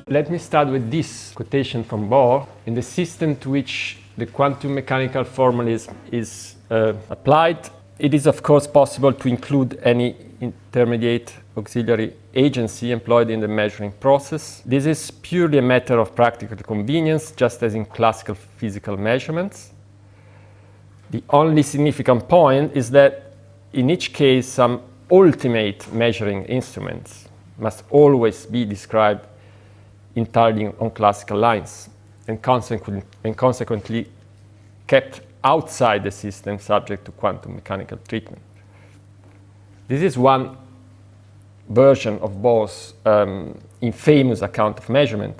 Let me start with this quotation from Bohr. In the system to which the quantum mechanical formalism is applied, it is of course possible to include any intermediate auxiliary agency employed in the measuring process. This is purely a matter of practical convenience, just as in classical physical measurements. The only significant point is that in each case some ultimate measuring instruments must always be described entirely on classical lines and consequently kept outside the system subject to quantum mechanical treatment. This is one version of Bohr's infamous account of measurement,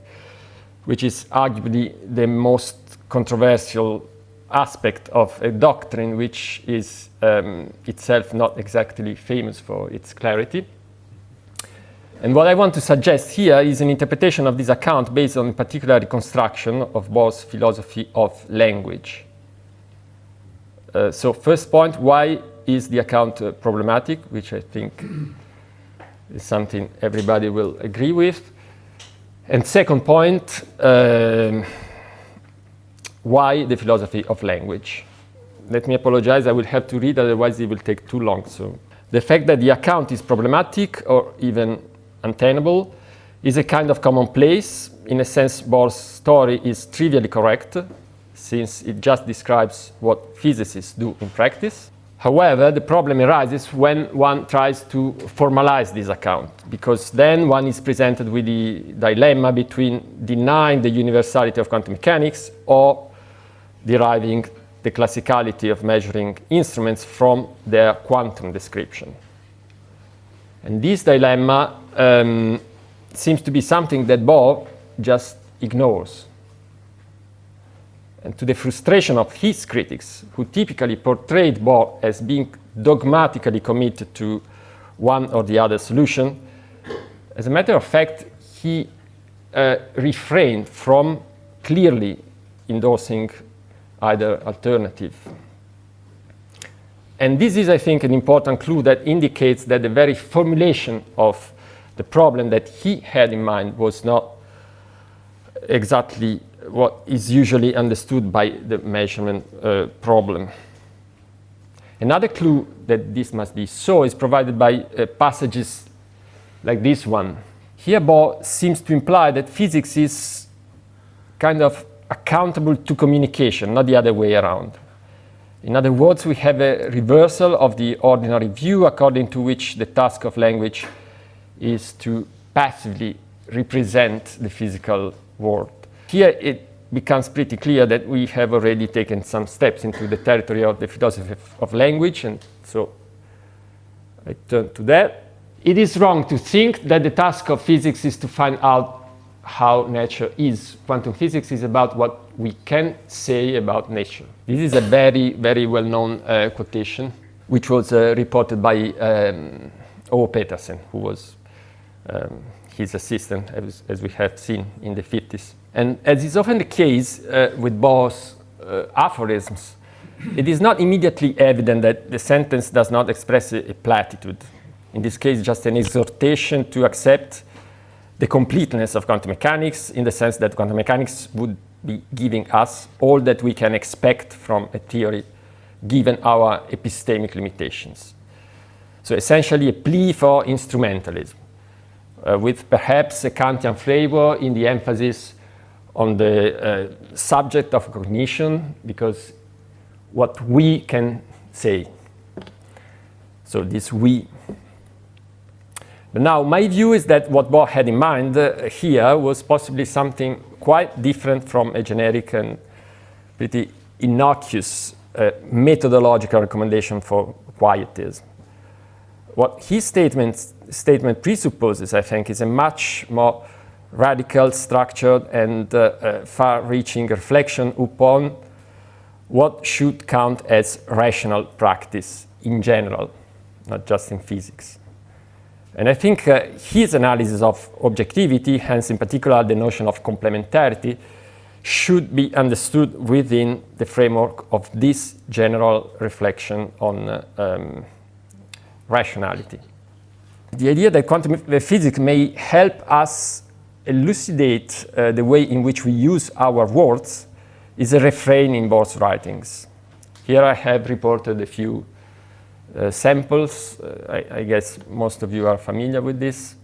which is arguably the most controversial aspect of a doctrine which is itself not exactly famous for its clarity. And what I want to suggest here is an interpretation of this account based on a particular reconstruction of Bohr's philosophy of language. So first point, why is the account problematic, which I think is something everybody will agree with. And second point, why the philosophy of language? Let me apologize, I will have to read, otherwise it will take too long. So the fact that the account is problematic or even untenable is a kind of commonplace. In a sense, Bohr's story is trivially correct, since it just describes what physicists do in practice. However, the problem arises when one tries to formalize this account, because then one is presented with the dilemma between denying the universality of quantum mechanics or deriving the classicality of measuring instruments from their quantum description. And this dilemma seems to be something that Bohr just ignores. And to the frustration of his critics, who typically portrayed Bohr as being dogmatically committed to one or the other solution, as a matter of fact, he refrained from clearly endorsing either alternative. And this is, I think, an important clue that indicates that the very formulation of the problem that he had in mind was not exactly what is usually understood by the measurement problem. Another clue that this must be so is provided by passages like this one. Here Bohr seems to imply that physics is kind of accountable to communication, not the other way around. In other words, we have a reversal of the ordinary view according to which the task of language is to passively represent the physical world. Here it becomes pretty clear that we have already taken some steps into the territory of the philosophy of language, and so I turn to that. It is wrong to think that the task of physics is to find out how nature is. Quantum physics is about what we can say about nature. This is a very, very well-known quotation, which was reported by O. Petersen, who was his assistant, as we have seen in the 50s. And as is often the case with Bohr's aphorisms, it is not immediately evident that the sentence does not express a platitude. In this case, just an exhortation to accept the completeness of quantum mechanics, in the sense that quantum mechanics would be giving us all that we can expect from a theory, given our epistemic limitations. So essentially a plea for instrumentalism, with perhaps a Kantian flavor in the emphasis on the subject of cognition, because what we can say. So this we. But now my view is that what Bohr had in mind here was possibly something quite different from a generic and pretty innocuous methodological recommendation for quietism. What his statement presupposes, I think, is a much more radical, structured, and far-reaching reflection upon what should count as rational practice in general, not just in physics. And I think his analysis of objectivity, hence in particular the notion of complementarity, should be understood within the framework of this general reflection on rationality. The idea that quantum physics may help us elucidate the way in which we use our words is a refrain in Bohr's writings. Here I have reported a few samples. I guess most of you are familiar with this.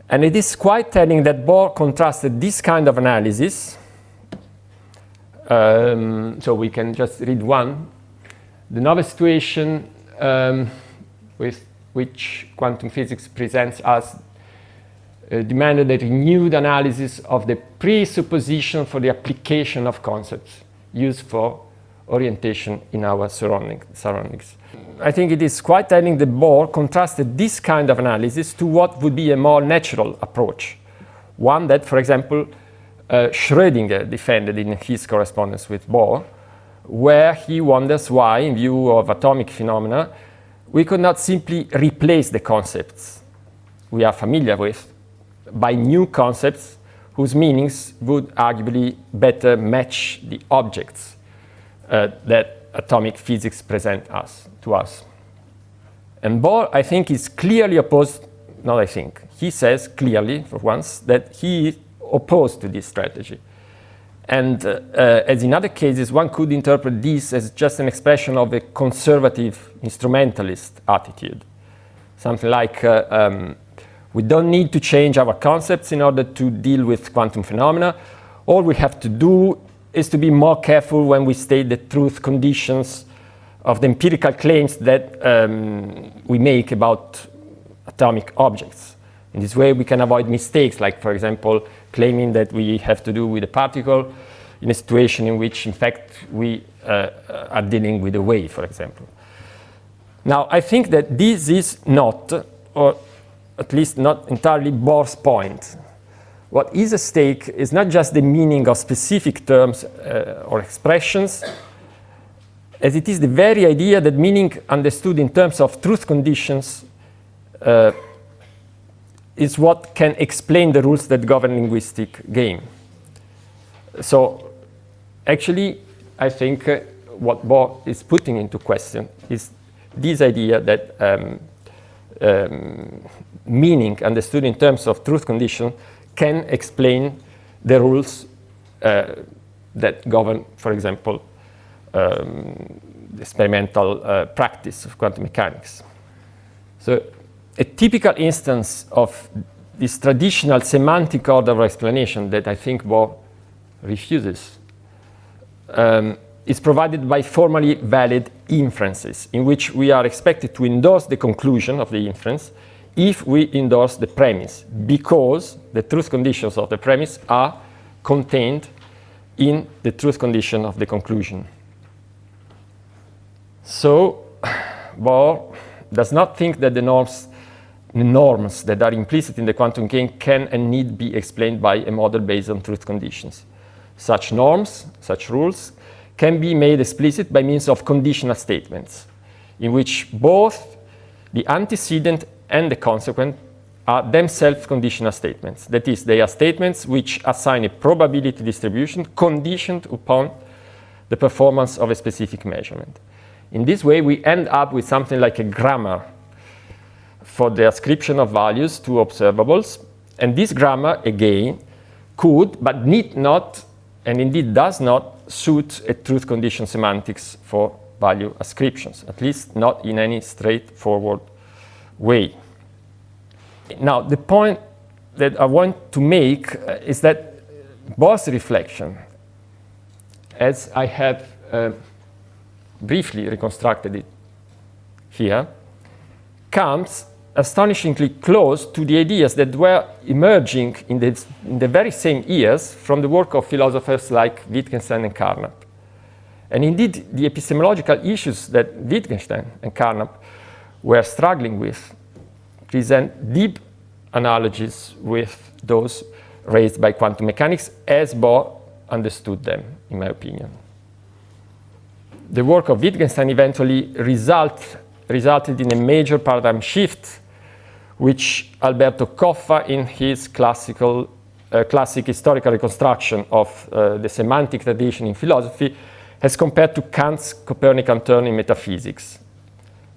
And it is quite telling that Bohr contrasted this kind of analysis. So we can just read one. The novel situation with which quantum physics presents us demanded a renewed analysis of the presupposition for the application of concepts used for orientation in our surroundings. I think it is quite telling that Bohr contrasted this kind of analysis to what would be a more natural approach, one that, for example, Schrödinger defended in his correspondence with Bohr, where he wonders why, in view of atomic phenomena, we could not simply replace the concepts we are familiar with by new concepts whose meanings would arguably better match the objects that atomic physics present to us. And Bohr, I think, is clearly opposed, not I think, he says clearly for once that he is opposed to this strategy. And as in other cases, one could interpret this as just an expression of a conservative instrumentalist attitude. Something like, we don't need to change our concepts in order to deal with quantum phenomena. All we have to do is to be more careful when we state the truth conditions of the empirical claims that we make about atomic objects. In this way, we can avoid mistakes, like, for example, claiming that we have to do with a particle in a situation in which, in fact, we are dealing with a wave, for example. Now, I think that this is not, or at least not entirely, Bohr's point. What is at stake is not just the meaning of specific terms or expressions, as it is the very idea that meaning understood in terms of truth conditions is what can explain the rules that govern linguistic game. So actually, I think what Bohr is putting into question is this idea that meaning understood in terms of truth condition can explain the rules that govern, for example, the experimental practice of quantum mechanics. So a typical instance of this traditional semantic order of explanation that I think Bohr refuses is provided by formally valid inferences, in which we are expected to endorse the conclusion of the inference if we endorse the premise, because the truth conditions of the premise are contained in the truth condition of the conclusion. So Bohr does not think that the norms that are implicit in the quantum game can and need be explained by a model based on truth conditions. Such norms, such rules, can be made explicit by means of conditional statements, in which both the antecedent and the consequent are themselves conditional statements. That is, they are statements which assign a probability distribution conditioned upon the performance of a specific measurement. In this way, we end up with something like a grammar for the ascription of values to observables. And this grammar, again, could, but need not, and indeed does not, suit a truth condition semantics for value ascriptions, at least not in any straightforward way. Now, the point that I want to make is that Bohr's reflection, as I have briefly reconstructed it here, comes astonishingly close to the ideas that were emerging in the very same years from the work of philosophers like Wittgenstein and Carnap. And indeed, the epistemological issues that Wittgenstein and Carnap were struggling with present deep analogies with those raised by quantum mechanics as Bohr understood them, in my opinion. The work of Wittgenstein eventually resulted in a major paradigm shift, which Alberto Coffa, in his classic historical reconstruction of the semantic tradition in philosophy, has compared to Kant's Copernican turn in metaphysics.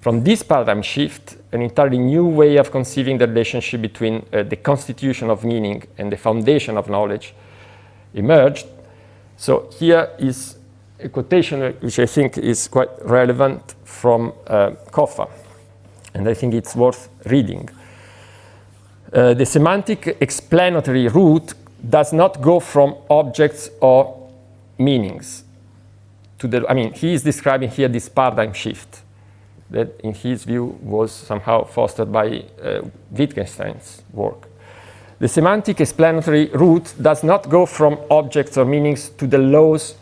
From this paradigm shift, an entirely new way of conceiving the relationship between the constitution of meaning and the foundation of knowledge emerged. So here is a quotation which I think is quite relevant from Koffa, and I think it's worth reading. The semantic explanatory route does not go from objects or meanings to the, I mean, he is describing here this paradigm shift that in his view was somehow fostered by Wittgenstein's work. The semantic explanatory route does not go from objects or meanings to the laws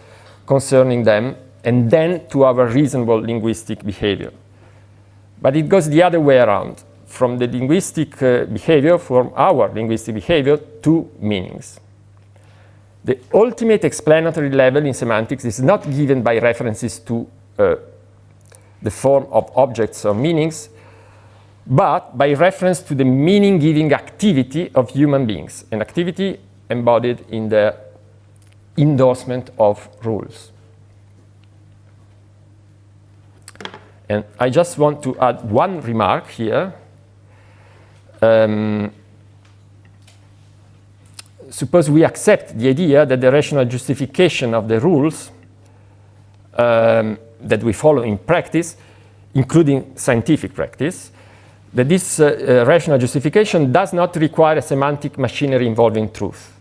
concerning them and then to our reasonable linguistic behavior. But it goes the other way around, from the linguistic behavior, from our linguistic behavior to meanings. The ultimate explanatory level in semantics is not given by references to the form of objects or meanings, but by reference to the meaning-giving activity of human beings, an activity embodied in the endorsement of rules. And I just want to add one remark here. Suppose we accept the idea that the rational justification of the rules that we follow in practice, including scientific practice, that this rational justification does not require a semantic machinery involving truth.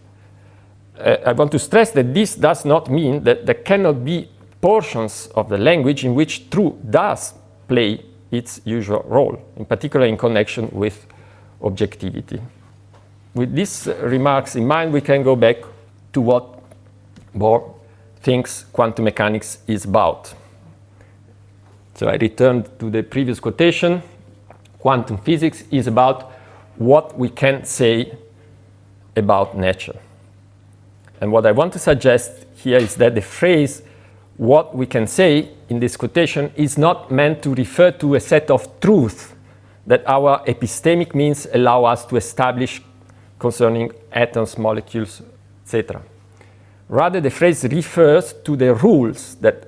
I want to stress that this does not mean that there cannot be portions of the language in which truth does play its usual role, in particular in connection with objectivity. With these remarks in mind, we can go back to what Bohr thinks quantum mechanics is about. So I returned to the previous quotation. Quantum physics is about what we can say about nature. And what I want to suggest here is that the phrase what we can say in this quotation is not meant to refer to a set of truths that our epistemic means allow us to establish concerning atoms, molecules, etc. Rather, the phrase refers to the rules that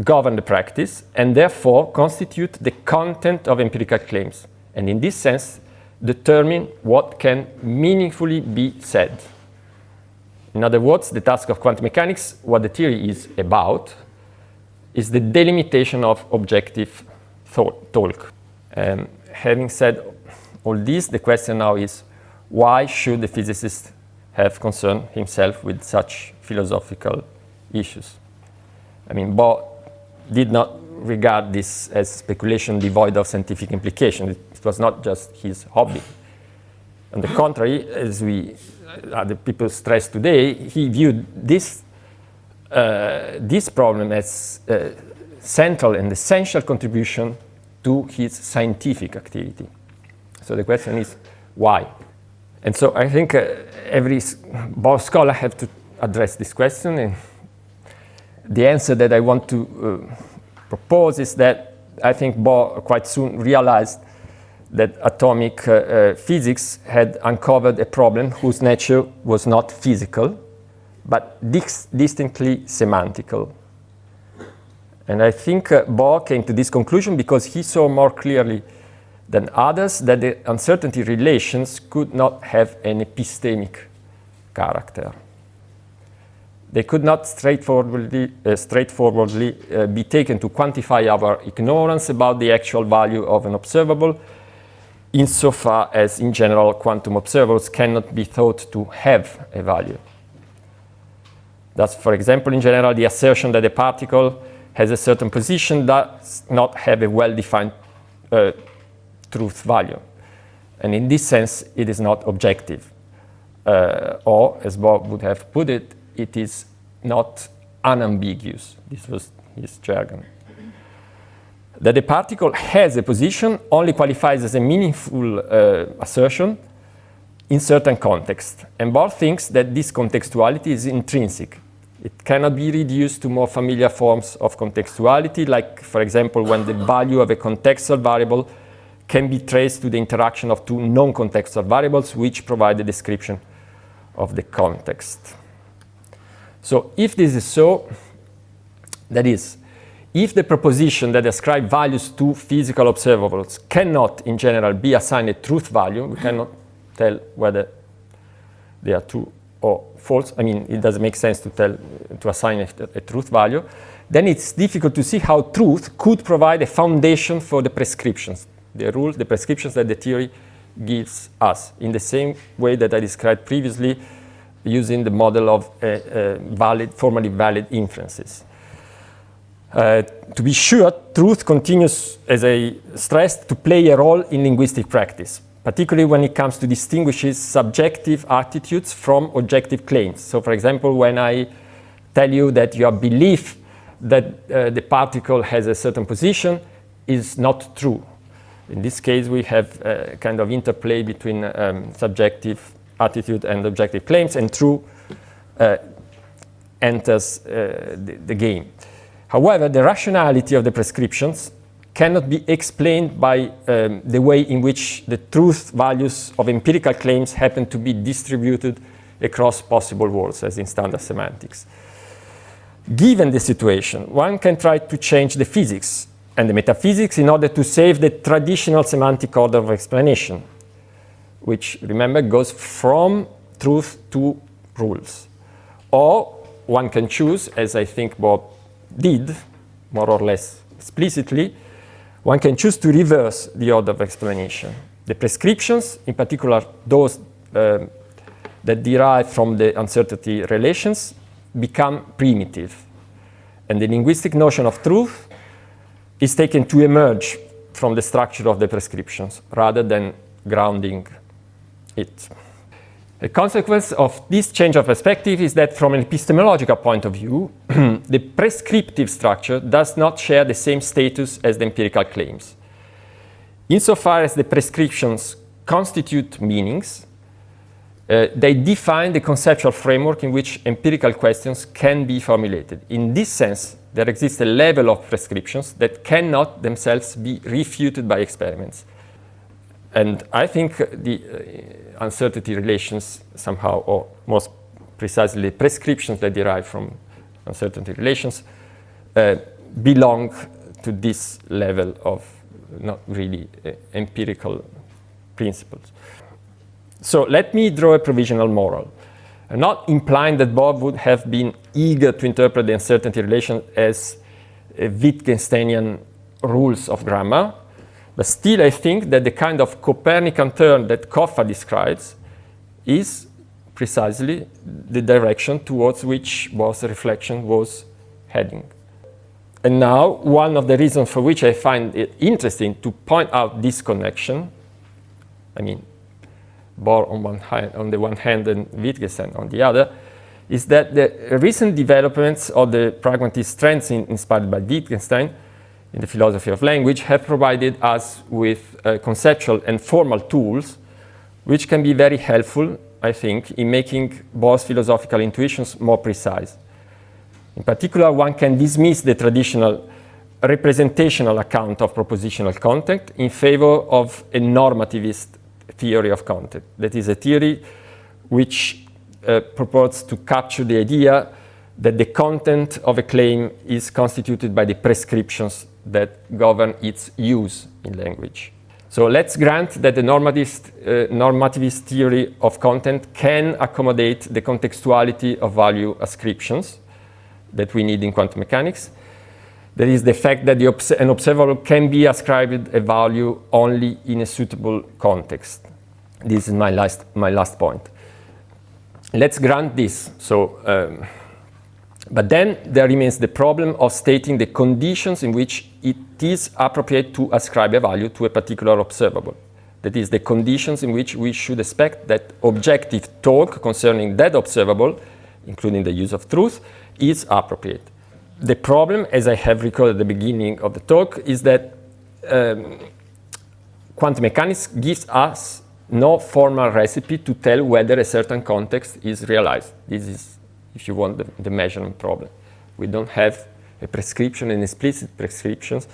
govern the practice and therefore constitute the content of empirical claims, and in this sense determine what can meaningfully be said. In other words, the task of quantum mechanics, what the theory is about, is the delimitation of objective talk. Having said all this, the question now is, why should the physicist have concerned himself with such philosophical issues? I mean, Bohr did not regard this as speculation devoid of scientific implication. It was not just his hobby. On the contrary, as other people stress today, he viewed this problem as central and essential contribution to his scientific activity. So the question is, why? And so I think every Bohr scholar has to address this question. And the answer that I want to propose is that I think Bohr quite soon realized that atomic physics had uncovered a problem whose nature was not physical, but distinctly semantical. And I think Bohr came to this conclusion because he saw more clearly than others that the uncertainty relations could not have an epistemic character. They could not straightforwardly be taken to quantify our ignorance about the actual value of an observable, insofar as, in general, quantum observables cannot be thought to have a value. Thus, for example, in general, the assertion that a particle has a certain position does not have a well-defined truth value. And in this sense, it is not objective. Or, as Bohr would have put it, it is not unambiguous. This was his jargon. That a particle has a position only qualifies as a meaningful assertion in certain context. And Bohr thinks that this contextuality is intrinsic. It cannot be reduced to more familiar forms of contextuality, like, for example, when the value of a contextual variable can be traced to the interaction of two non-contextual variables which provide a description of the context. So if this is so, that is, if the proposition that ascribe values to physical observables cannot, in general, be assigned a truth value, we cannot tell whether they are true or false. I mean, it doesn't make sense to assign a truth value. Then it's difficult to see how truth could provide a foundation for the prescriptions, the rules, the prescriptions that the theory gives us, in the same way that I described previously, using the model of formally valid inferences. To be sure, truth continues, as I stressed, to play a role in linguistic practice, particularly when it comes to distinguishing subjective attitudes from objective claims. So, for example, when I tell you that your belief that the particle has a certain position is not true. In this case, we have a kind of interplay between subjective attitude and objective claims, and true enters the game. However, the rationality of the prescriptions cannot be explained by the way in which the truth values of empirical claims happen to be distributed across possible worlds, as in standard semantics. Given the situation, one can try to change the physics and the metaphysics in order to save the traditional semantic order of explanation, which, remember, goes from truth to rules. Or one can choose, as I think Bohr did, more or less explicitly, one can choose to reverse the order of explanation. The prescriptions, in particular those that derive from the uncertainty relations, become primitive. And the linguistic notion of truth is taken to emerge from the structure of the prescriptions rather than grounding it. A consequence of this change of perspective is that from an epistemological point of view, the prescriptive structure does not share the same status as the empirical claims. Insofar as the prescriptions constitute meanings, they define the conceptual framework in which empirical questions can be formulated. In this sense, there exists a level of prescriptions that cannot themselves be refuted by experiments. And I think the uncertainty relations somehow, or most precisely the prescriptions that derive from uncertainty relations, belong to this level of not really empirical principles. So let me draw a provisional moral. I'm not implying that Bohr would have been eager to interpret the uncertainty relation as Wittgensteinian rules of grammar, but still I think that the kind of Copernican turn that Koffa describes is precisely the direction towards which Bohr's reflection was heading. And now, one of the reasons for which I find it interesting to point out this connection, I mean, Bohr on the one hand and Wittgenstein on the other, is that the recent developments of the pragmatist trends inspired by Wittgenstein in the philosophy of language have provided us with conceptual and formal tools which can be very helpful, I think, in making Bohr's philosophical intuitions more precise. In particular, one can dismiss the traditional representational account of propositional content in favor of a normativist theory of content. That is a theory which purports to capture the idea that the content of a claim is constituted by the prescriptions that govern its use in language. So let's grant that the normativist theory of content can accommodate the contextuality of value ascriptions that we need in quantum mechanics. That is the fact that an observable can be ascribed a value only in a suitable context. This is my last point. Let's grant this. But then there remains the problem of stating the conditions in which it is appropriate to ascribe a value to a particular observable. That is, the conditions in which we should expect that objective talk concerning that observable, including the use of truth, is appropriate. The problem, as I have recalled at the beginning of the talk, is that quantum mechanics gives us no formal recipe to tell whether a certain context is realized. This is, if you want, the measurement problem. We don't have a prescription, an explicit prescriptions,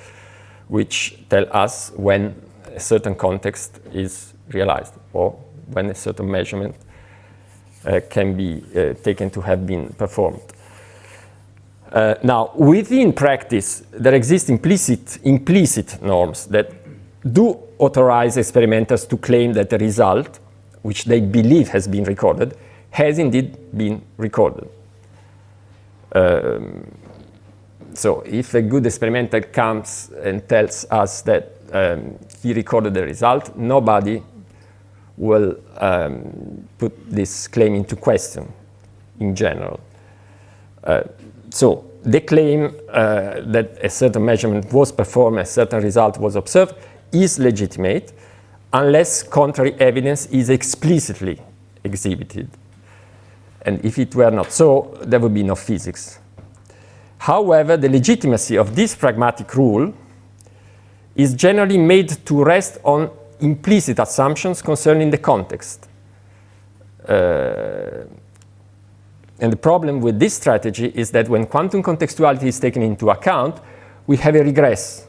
which tell us when a certain context is realized or when a certain measurement can be taken to have been performed. Now, within practice, there exist implicit norms that do authorize experimenters to claim that the result, which they believe has been recorded, has indeed been recorded. So if a good experimenter comes and tells us that he recorded the result, nobody will put this claim into question in general. So the claim that a certain measurement was performed, a certain result was observed, is legitimate unless contrary evidence is explicitly exhibited. And if it were not so, there would be no physics. However, the legitimacy of this pragmatic rule is generally made to rest on implicit assumptions concerning the context. And the problem with this strategy is that when quantum contextuality is taken into account, we have a regress,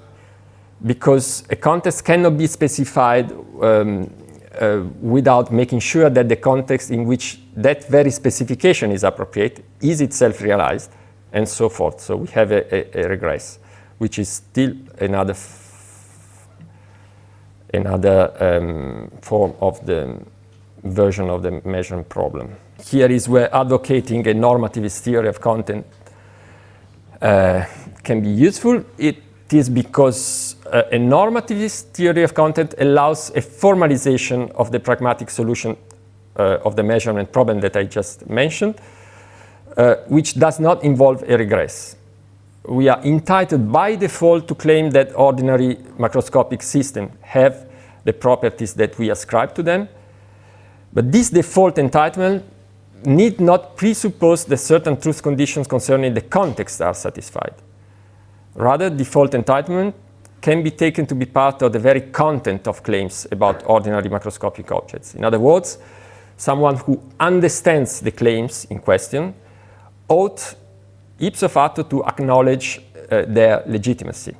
because a context cannot be specified without making sure that the context in which that very specification is appropriate is itself realized, and so forth. So we have a regress, which is still another form of the version of the measurement problem. Here is where advocating a normativist theory of content can be useful. It is because a normativist theory of content allows a formalization of the pragmatic solution of the measurement problem that I just mentioned, which does not involve a regress. We are entitled by default to claim that ordinary macroscopic systems have the properties that we ascribe to them, but this default entitlement need not presuppose that certain truth conditions concerning the context are satisfied. Rather, default entitlement can be taken to be part of the very content of claims about ordinary macroscopic objects. In other words, someone who understands the claims in question ought ipso facto to acknowledge their legitimacy.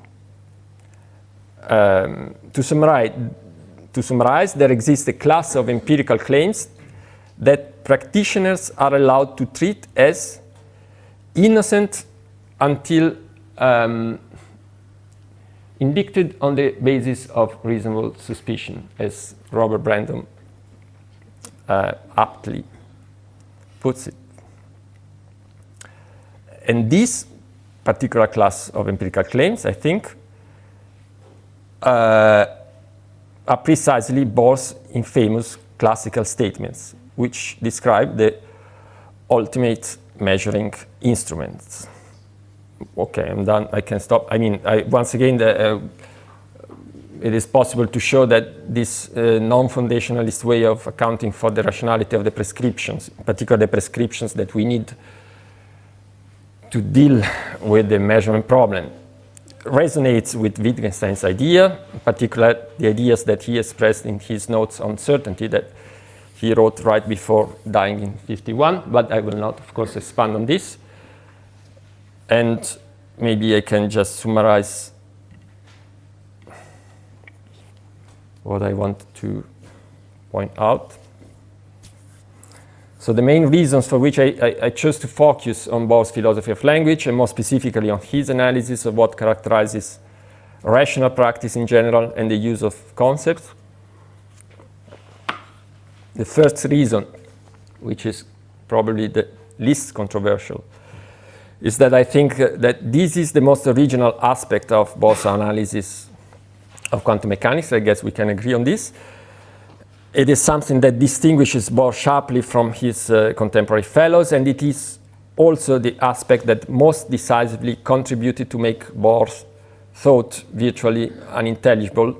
To summarize, there exists a class of empirical claims that practitioners are allowed to treat as innocent until indicted on the basis of reasonable suspicion, as Robert Brandom aptly puts it. And this particular class of empirical claims, I think, are precisely Bohr's infamous classical statements, which describe the ultimate measuring instruments. Okay, I'm done. I can stop. I mean, once again, it is possible to show that this non-foundationalist way of accounting for the rationality of the prescriptions, in particular the prescriptions that we need to deal with the measurement problem, resonates with Wittgenstein's idea, in particular the ideas that he expressed in his notes on certainty that he wrote right before dying in 1951, but I will not, of course, expand on this. And maybe I can just summarize what I want to point out. So the main reasons for which I chose to focus on Bohr's philosophy of language, and more specifically on his analysis of what characterizes rational practice in general and the use of concepts. The first reason, which is probably the least controversial, is that I think that this is the most original aspect of Bohr's analysis of quantum mechanics. I guess we can agree on this. It is something that distinguishes Bohr sharply from his contemporary fellows, and it is also the aspect that most decisively contributed to make Bohr's thought virtually unintelligible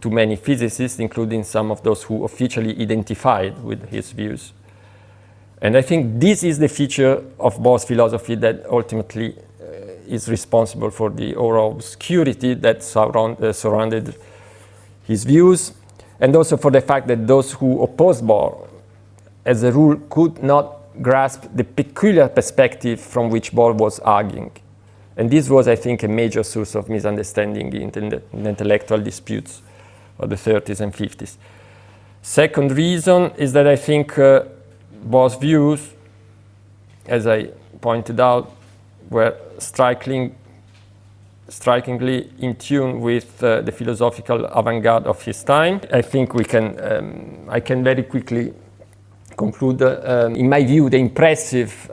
to many physicists, including some of those who officially identified with his views. And I think this is the feature of Bohr's philosophy that ultimately is responsible for the aura of obscurity that surrounded his views, and also for the fact that those who opposed Bohr, as a rule, could not grasp the peculiar perspective from which Bohr was arguing. And this was, I think, a major source of misunderstanding in the intellectual disputes of the 30s and 50s. Second reason is that I think Bohr's views, as I pointed out, were strikingly in tune with the philosophical avant-garde of his time. I think we can, I can very quickly conclude, in my view, the impressive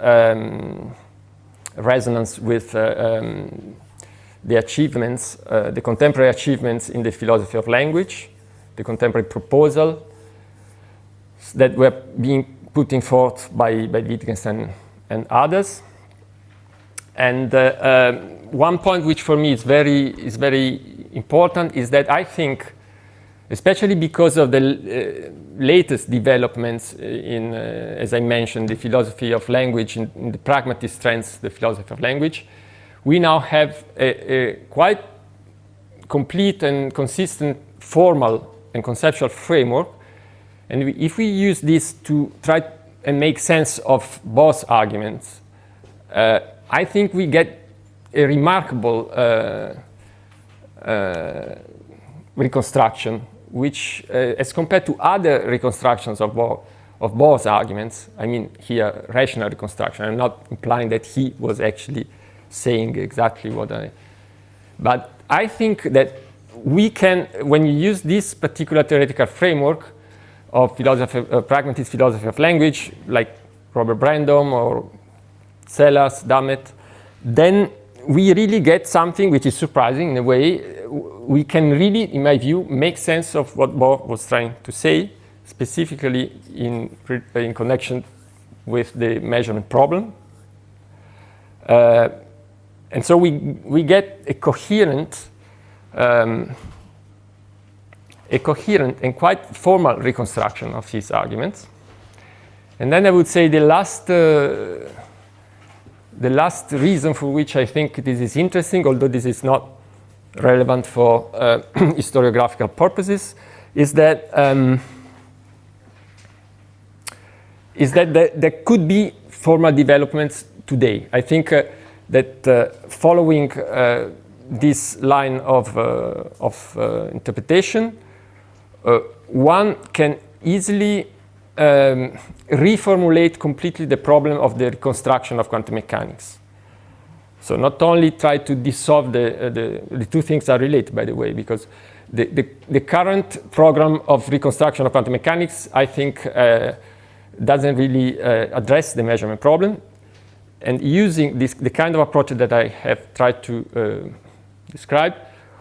resonance with the achievements, the contemporary achievements in the philosophy of language, the contemporary proposal that were being putting forth by Wittgenstein and others. And one point which for me is very important is that I think, especially because of the latest developments in, as I mentioned, the philosophy of language, in the pragmatist trends, the philosophy of language, we now have a quite complete and consistent formal and conceptual framework. And if we use this to try and make sense of Bohr's arguments, I think we get a remarkable reconstruction, which, as compared to other reconstructions of Bohr's arguments, I mean here rational reconstruction, I'm not implying that he was actually saying exactly what but I think that we can, when you use this particular theoretical framework of pragmatist philosophy of language, like Robert Brandom or Sellars, Dummett, then we really get something which is surprising in a way. We can really, in my view, make sense of what Bohr was trying to say, specifically in connection with the measurement problem. And so we get a coherent and quite formal reconstruction of his arguments. And then I would say the last reason for which I think this is interesting, although this is not relevant for historiographical purposes, is that there could be formal developments today. I think that following this line of interpretation, one can easily reformulate completely the problem of the reconstruction of quantum mechanics. So not only try to dissolve the two things are related, by the way, because the current program of reconstruction of quantum mechanics, I think, doesn't really address the measurement problem. And using the kind of approach that I have tried to describe,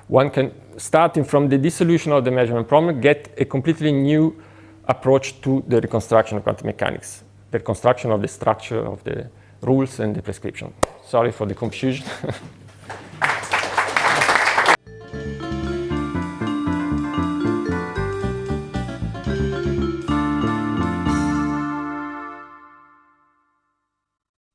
one can, starting from the dissolution of the measurement problem, get a completely new approach to the reconstruction of quantum mechanics, the reconstruction of the structure of the rules and the prescription. Sorry for the confusion.